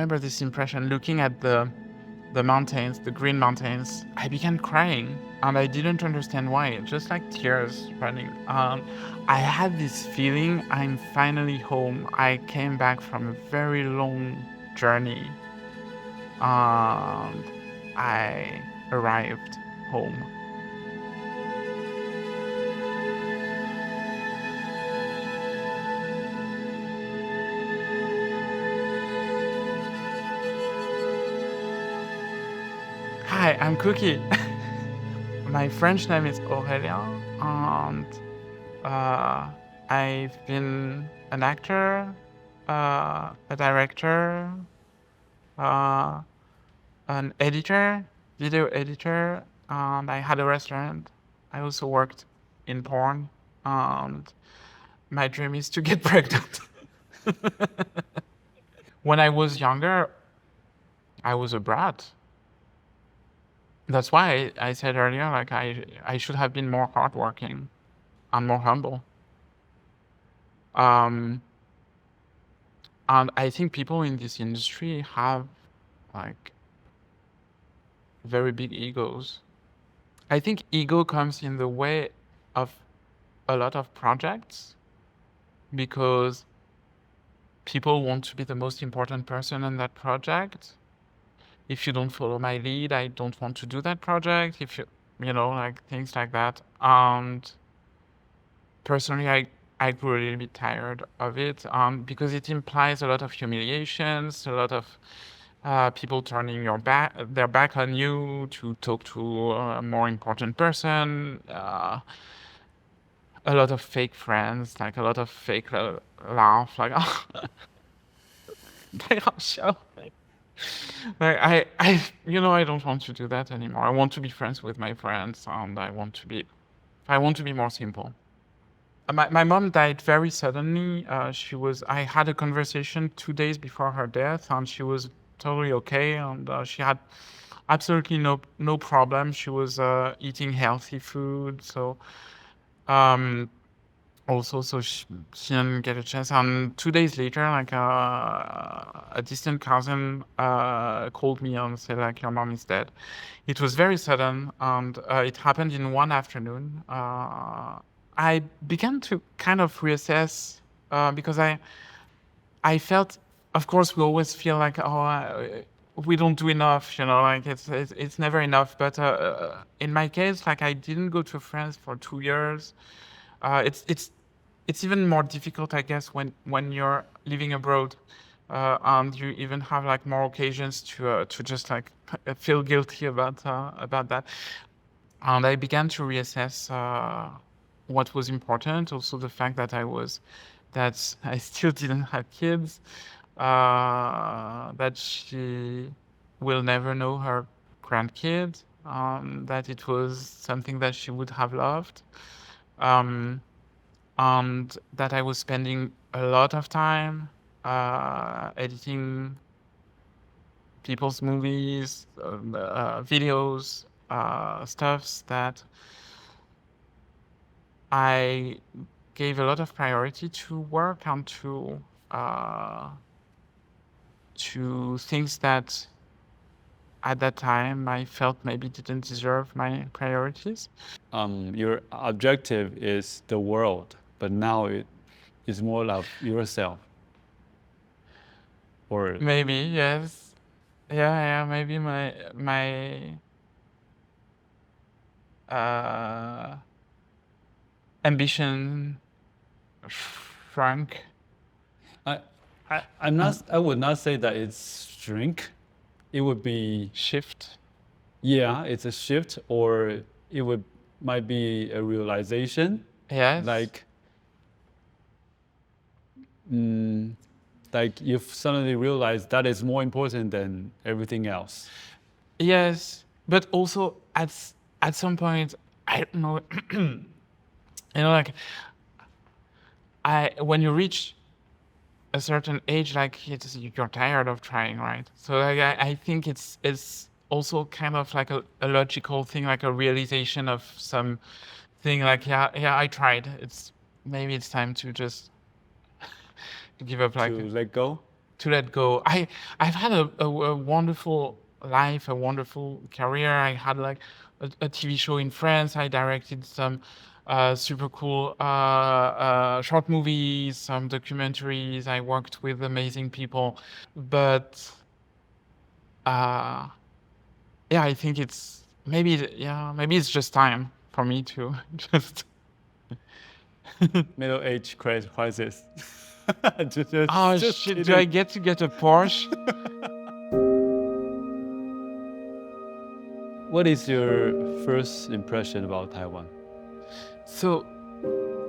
remember this impression looking at the mountains, the green mountains. I began crying and I didn't understand why, just like tears running. I had this feeling I'm finally home. I came back from a very long journey and I arrived home. Hi, I'm Cookie. My French name is Aurélien, and I've been an actor, a director, uh, an editor, video editor, and I had a restaurant. I also worked in porn, and my dream is to get pregnant. When I was younger, I was a brat. That's why I said earlier, like I should have been more hardworking and more humble. Um, and I think people in this industry have like very big egos. I think ego comes in the way of a lot of projects because people want to be the most important person in that project. If you don't follow my lead, I don't want to do that project. If you know, like things like that. And personally, I grew a little bit tired of it because it implies a lot of humiliations, a lot of people turning their back on you to talk to a more important person, a lot of fake friends, like a lot of fake laugh, like like I don't want to do that anymore. I want to be friends with my friends, and I want to be more simple. My mom died very suddenly. I had a conversation 2 days before her death, and she was totally okay, and she had absolutely no problem. She was eating healthy food, so also so she didn't get a chance. And 2 days later, like a distant cousin called me and said like your mom is dead. It was very sudden, and it happened in one afternoon. I began to kind of reassess because I felt, of course, we always feel like we don't do enough, like it's never enough. But in my case, like I didn't go to France for 2 years. It's even more difficult, I guess, when you're living abroad, and you even have like more occasions to just like feel guilty about that. And I began to reassess what was important. Also, the fact that I still didn't have kids, that she will never know her grandkid, that it was something that she would have loved, and that I was spending a lot of time editing people's movies, videos, stuffs that I gave a lot of priority to work and to things that at that time I felt maybe didn't deserve my priorities. Your objective is the world, but now it is more of yourself. Or Maybe, yes. Yeah, maybe my ambition shrunk. I would not say that it's shrink. It would be Shift. yeah, it's a shift, or might be a realization. Yes. Like you've suddenly realized that is more important than everything else. Yes, but also at some point, I don't know, like when you reach a certain age, like you're tired of trying, right? So like I think it's also kind of like a logical thing, like a realization of some thing, like yeah, I tried. Maybe it's time to just give up, like To let go. to let go. I've had a wonderful life, a wonderful career. I had like a TV show in France. I directed some super cool short movies, some documentaries. I worked with amazing people, but uh, yeah, I think maybe it's just time for me to just. Middle age crisis. Oh Just shit! Do I kidding. get to get a Porsche? What is your first impression about Taiwan? So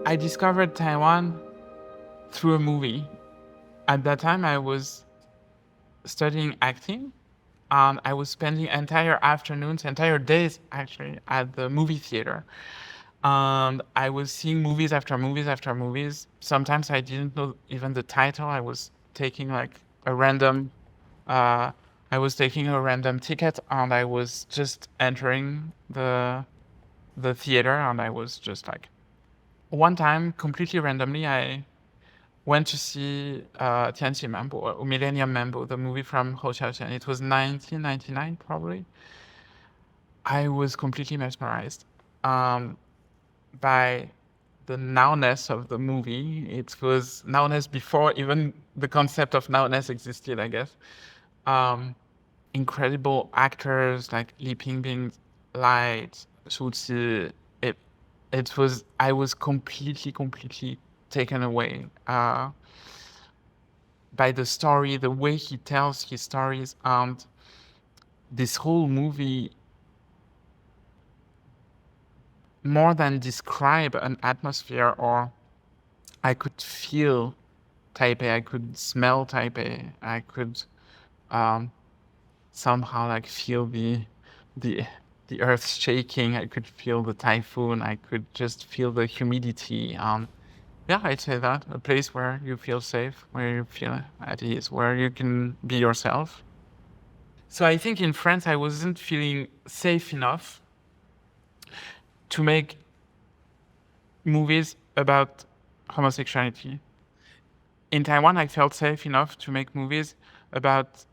I discovered Taiwan through a movie. At that time, I was studying acting, and I was spending entire afternoons, entire days actually, at the movie theater. And I was seeing movies after movies after movies. Sometimes I didn't know even the title. I was taking like a random, uh, I was taking a random ticket, and I was just entering the theater, and I was just like, one time completely randomly, I went to see Tianqi Mambo or Millennium Mambo, the movie from Ho Xiaoxian. It was 1999 probably. I was completely mesmerized um, by the nowness of the movie. It was nowness before even the concept of nowness existed, I guess. Um, Incredible actors like Li Pingbing, Light, Shu Qi. It it was I was completely taken away by the story, the way he tells his stories, and this whole movie more than describe an atmosphere, or I could feel Taipei, I could smell Taipei, I could um, somehow like feel the the earth shaking, I could feel the typhoon, I could just feel the humidity. Yeah, I'd say that a place where you feel safe, where you feel at ease, where you can be yourself. So I think in France, I wasn't feeling safe enough to make movies about homosexuality. In Taiwan, I felt safe enough to make movies about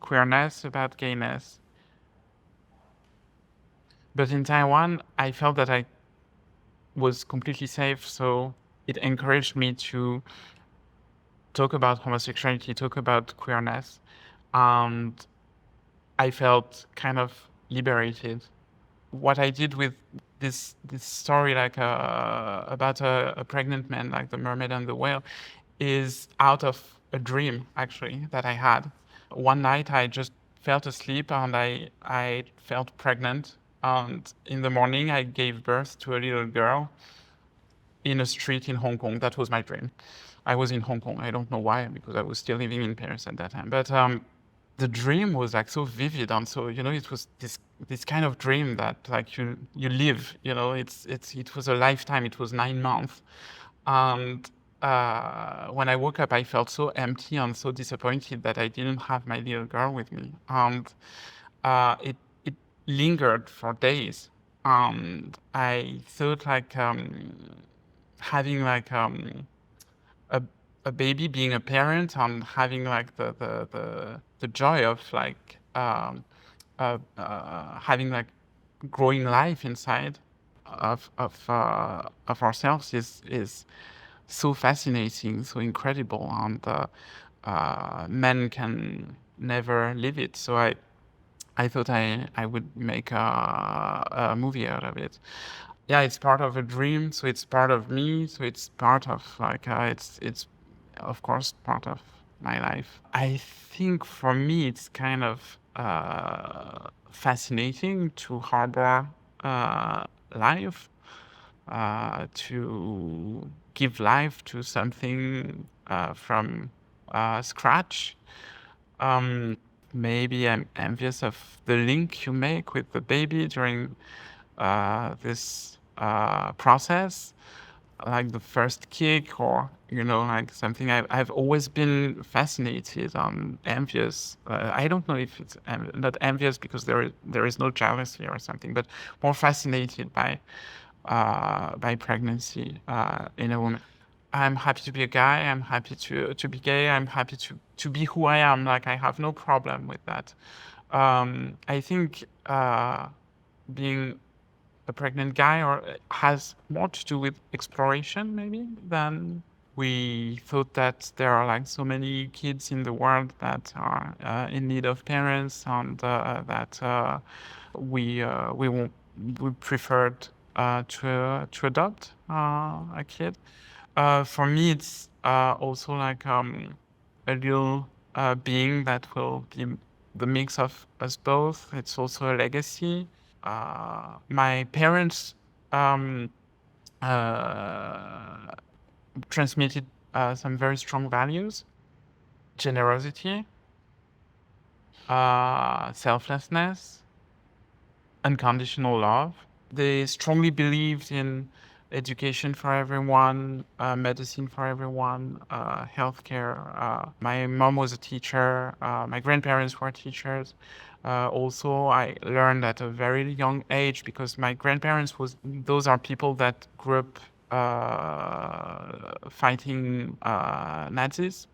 queerness, about gayness. But in Taiwan, I felt that I was completely safe, so it encouraged me to talk about homosexuality, talk about queerness, and I felt kind of liberated. What I did with this story, like about a pregnant man, like the mermaid and the whale, is out of a dream actually that I had. One night I just felt asleep, and I felt pregnant, and in the morning I gave birth to a little girl in a street in Hong Kong. That was my dream. I was in Hong Kong. I don't know why, because I was still living in Paris at that time. But the dream was like so vivid, and so it was this kind of dream that like you live. It was a lifetime. It was 9 months, and when I woke up, I felt so empty and so disappointed that I didn't have my little girl with me, and it lingered for days, and I thought like having like a a baby, being a parent, and having like the joy of like having like growing life inside of ourselves is so fascinating, so incredible, and men can never live it. So I thought I would make a movie out of it. Yeah, it's part of a dream, so it's part of me, so it's part of like it's of course part of my life. I think for me it's kind of fascinating to harbor life, to give life to something from scratch. Um, Maybe I'm envious of the link you make with the baby during this process, like the first kick, or like something. I've always been fascinated and envious. I don't know if it's not envious because there is no jealousy or something, but more fascinated by pregnancy in a woman. I'm happy to be a guy. I'm happy to be gay. I'm happy to be who I am. Like, I have no problem with that. I think being a pregnant guy or has more to do with exploration maybe than we thought that there are like so many kids in the world that are in need of parents, and that we won't, we preferred to adopt a kid. For me, it's also like a little being that will be the mix of us both. It's also a legacy. My parents um, uh, transmitted some very strong values: generosity, selflessness, unconditional love. They strongly believed in education for everyone, medicine for everyone, healthcare. My mom was a teacher. My grandparents were teachers. Also, I learned at a very young age, because my grandparents those are people that grew up fighting Nazis.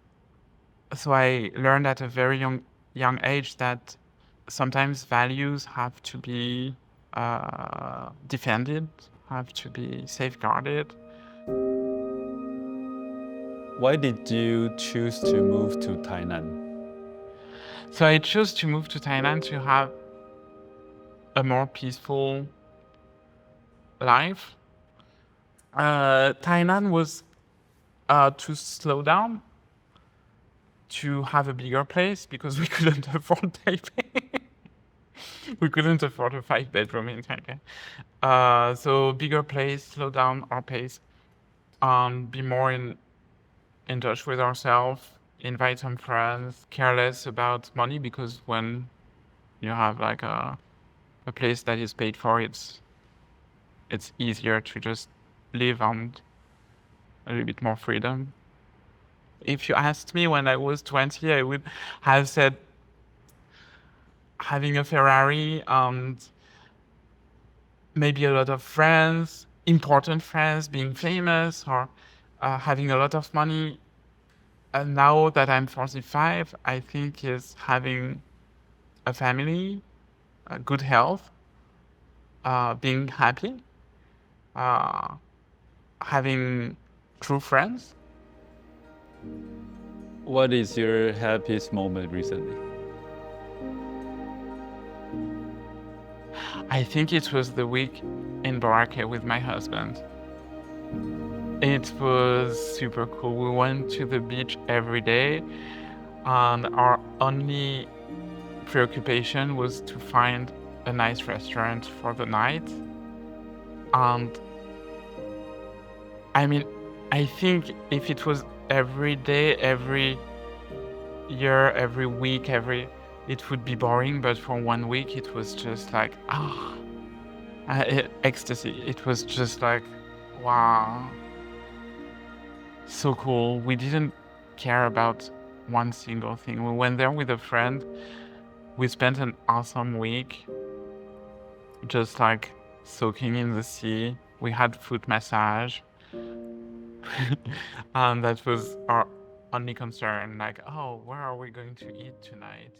So I learned at a very young age that sometimes values have to be defended, have to be safeguarded. Why did you choose to move to Tainan? So I chose to move to Thailand to have a more peaceful life. Thailand was to slow down, to have a bigger place, because we couldn't afford Taipei. We couldn't afford a 5-bedroom in Taipei. So bigger place, slow down our pace, be more in touch with ourselves, invite some friends, care less about money, because when you have like a place that is paid for, it's easier to just live on a little bit more freedom. If you asked me when I was 20, I would have said having a Ferrari and maybe a lot of friends, important friends, being famous, or having a lot of money. And now that I'm 45, I think is having a family, good health, being happy, uh, having true friends. What is your happiest moment recently? I think it was the week in Boracay with my husband. It was super cool. We went to the beach every day, and our only preoccupation was to find a nice restaurant for the night. And I mean, I think if it was every day, every year, every week, it would be boring. But for 1 week, it was just like, ecstasy. It was just like, wow, so cool. We didn't care about one single thing. We went there with a friend. We spent an awesome week, just like soaking in the sea. We had foot massage. And that was our only concern, like, oh, where are we going to eat tonight?